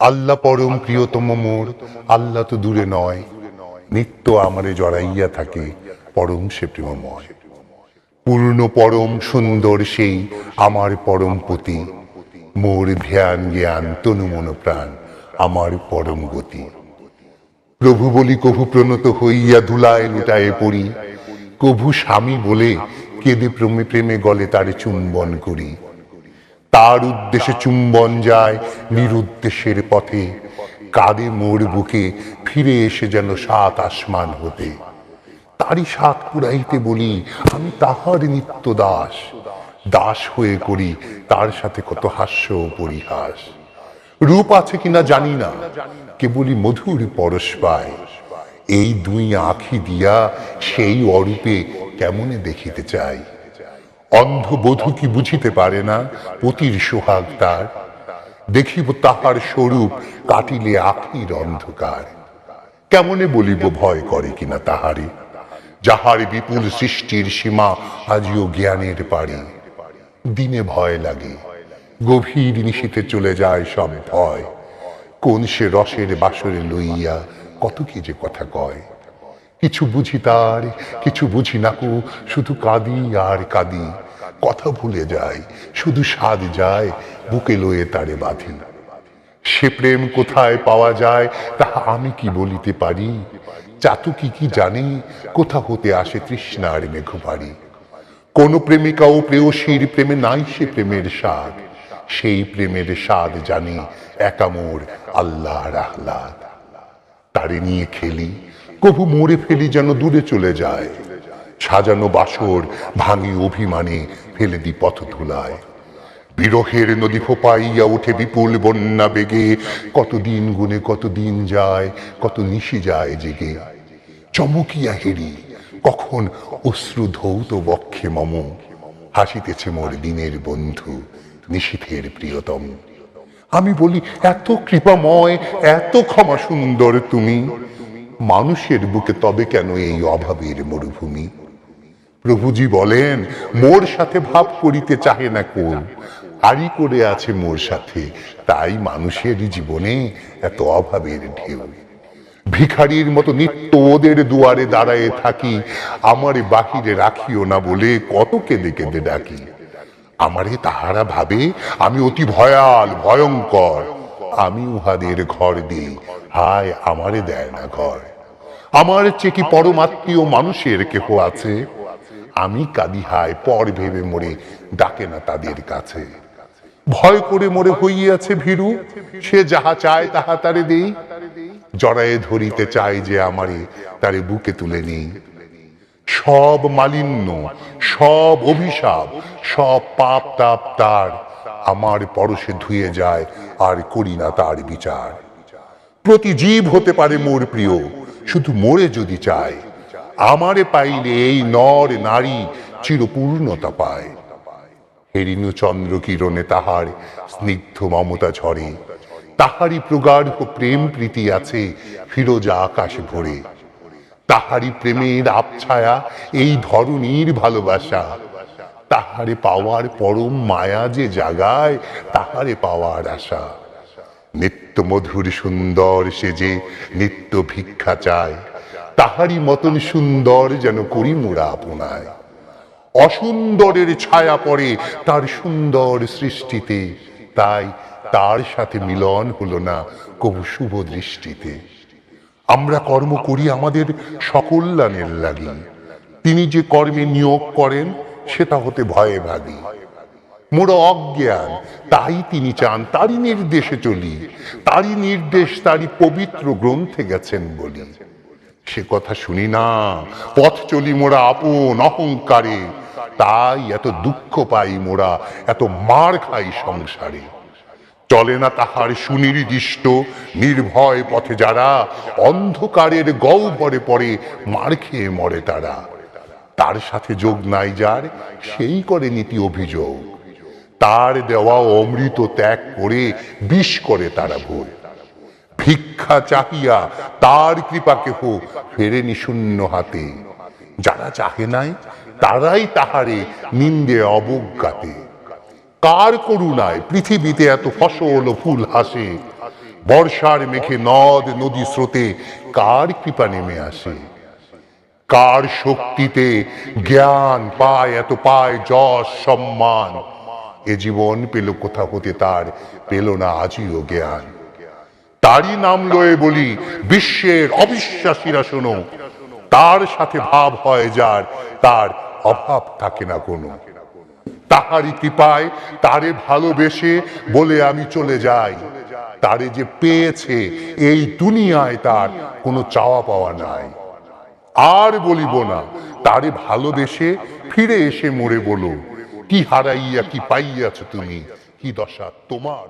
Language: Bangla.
আল্লাহ পরম প্রিয়তম মোর, আল্লাহ তো দূরে নয়, নিত্য আমারে জড়াইয়া থাকে পরম সে প্রেমময়। পূর্ণ পরম সুন্দর সেই আমার পরম পতি, মোর ধ্যান জ্ঞান তনু মন প্রাণ আমার পরম গতি। প্রভু বলি কভু প্রণত হইয়া ধুলায় লুটায়ে পড়ি, কভু স্বামী বলে কেঁদে প্রেমে প্রেমে গলে তারে চুম্বন করি। তার উদ্দেশ্যে চুম্বন যায় নিরুদ্দেশের পথে, কাঁদে মোর বুকে ফিরে এসে যেন সাত আসমান হতে। তারই সাত পুরাইতে বলি আমি তাহার নিত্য দাস, দাস হয়ে করি তার সাথে কত হাস্য ও পরিহাস। রূপ আছে কিনা জানি না, কেবলই মধুর পরশ পায়। এই দুই আঁখি দিয়া সেই অরূপে কেমনে দেখিতে চাই। অন্ধ বধূ কি বুঝিতে পারে না পতির সোহাগ তার, দেখিব তাহার স্বরূপ কাটিলে আখির অন্ধকার। কেমনে বলিব ভয় করে কিনা তাহারে, যাহার বিপুল সৃষ্টির সীমা আজিও জ্ঞানের পারে। দিনে ভয় লাগে, গভীর নিশীতে চলে যায় সব ভয়। কোন সে রসের বাসরে লইয়া কত কি যে কথা কয়। কিছু বুঝি তার, কিছু বুঝি নাকু, শুধু কাঁদি আর কাঁদি। কথা ভুলে যায়, শুধু স্বাদ যায় বুকে লয়ে তারে বাঁধি। সে প্রেম কোথায় পাওয়া যায় তাহা আমি কি বলিতে পারি। চাতুকি কি জানি কোথা হতে আসে তৃষ্ণার মেঘপারি। কোন প্রেমিকা ও প্রেয়সীর প্রেমে নাই সে প্রেমের স্বাদ, সেই প্রেমের স্বাদ জানি একা মোর আল্লাহর আহ্লাদ। তারে নিয়ে খেলি, কভু মরে ফেলি যেন দূরে চলে যায়। সাজানো বাসর ভাঙি অভিমানে ফেলে দি পথ ধুলায়। বিরহের নদী ফোপাইয়া ওঠে বিপুল বন্যা বেগে, কতদিন গুনে কতদিন যায়, কত নিশি যায় জেগে। চমকিয়া হেরি কখন অশ্রু ধৌত বক্ষে মম, হাসিতেছে মোর দিনের বন্ধু নিশীথের প্রিয়তম। আমি বলি এত কৃপাময়, এত ক্ষমা সুন্দর তুমি, মানুষের বুকে তবে কেন এই অভাবের মরুভূমি। প্রভুজি বলেন মোর সাথে ভাব করিতে চাহে না কেউ, আড়ি করে আছে মোর সাথে, তাই মানুষের জীবনে এত অভাবের ঢেউ। ভিখারির মতো নিত্য ওদের দুয়ারে দাঁড়ায়ে থাকি, আমারে বাহিরে রাখিও না বলে কত কেঁদে কেঁদে ডাকি। আমারে তাহারা ভাবে আমি অতি ভয়াল ভয়ঙ্কর, আমি উহাদের ঘর দিই, হায় আমারে দেয় না ঘর। আমার চেয়ে কি পরমাত্মীয় মানুষের কেহ আছে, আমি কাঁদি হায় পর ভেবে মোরে ডাকে না তাদের কাছে। ভয় করে মোরে হইয়াছে ভীরু, সে যাহা চায় তাহা তারে দেই। জড়ায়ে ধরিতে চাই যে আমারে, তারে বুকে তুলে নেই। সব মালিন্য, সব অভিশাপ, সব পাপ তাপ তার আমার পরশে ধুয়ে যায়, আর করি না তার বিচার। প্রতি জীব হতে পারে মোর প্রিয়, শুধু মোরে যদি চায়। আমারে পাইলে এই নর নারী চিরপূর্ণতা পায়। হেরিনু চন্দ্র কিরণে তাহার স্নিগ্ধ মমতা ঝরে, তাহারি প্রগাঢ় প্রেম প্রীতি আছে ফিরোজা আকাশ ভরে। তাহারি প্রেমের আবছায়া এই ধরনীর ভালোবাসা, তাহারে পাওয়ার পরম মায়া যে জাগায় তাহারে পাওয়ার আশা। নিত্য মধুর সুন্দর সে যে নিত্য ভিক্ষা চায়, তাহারি মতন সুন্দর যেন করি মোরা আপনায়। অসুন্দরের ছায়া পড়ে তার সুন্দর সৃষ্টিতে, তাই তার সাথে মিলন হলো না কবু শুভ দৃষ্টিতে। আমরা কর্ম করি আমাদের সকল্যাণের লাগি, তিনি যে কর্মে নিয়োগ করেন সেটা হতে ভয়ে ভাগি। মোরা অজ্ঞান, তাই তিনি চান তারই নির্দেশে চলি, তারই নির্দেশ তারই পবিত্র গ্রন্থে গেছেন বলি। সে কথা শুনি না, পথ চলি মোরা আপন অহংকারে, তাই এত দুঃখ পাই মোরা, এত মার খাই সংসারে। চলে না তাহার সুনির্দিষ্ট নির্ভয় পথে যারা, অন্ধকারের গহ্বরে পড়ে মার খেয়ে মরে তারা। তার সাথে যোগ নাই যার, সেই করে নীতি অভিযোগ, তার দেওয়া অমৃত ত্যাগ করে বিষ করে তারা ভোর। ভিক্ষা চাহিয়া তার কৃপা কেহ ফেরেনি শূন্য হাতে, যারা চাহে নাই তারাই তাহারে নিন্দে অবজ্ঞাতে। কার করুণায় পৃথিবীতে এত ফসল ও ফুল হাসে, বর্ষার মেঘে নদ নদী স্রোতে কার কৃপা নেমে আসে, কার শক্তিতে জ্ঞান পায়, এত পায় যশ সম্মান। এ জীবন পেল কোথা হতে তার, পেল না আজিও জ্ঞান। তারই নাম লয়ে বলি বিশ্বের অবিশ্বাসীরা শোনো, তার সাথে ভাব হয় যার, তার অভাব থাকে না কোনো। তাহারই কৃপায় তারে ভালোবেসে বলে আমি চলে যাই, তারে যে পেয়েছে এই দুনিয়ায় তার কোনো চাওয়া পাওয়া নাই। আর বলিব না, তারে ভালোবেসে ফিরে এসে মরে বলো, কি হারাইয়া কি পাইয়াছ তুমি, কি দশা তোমার।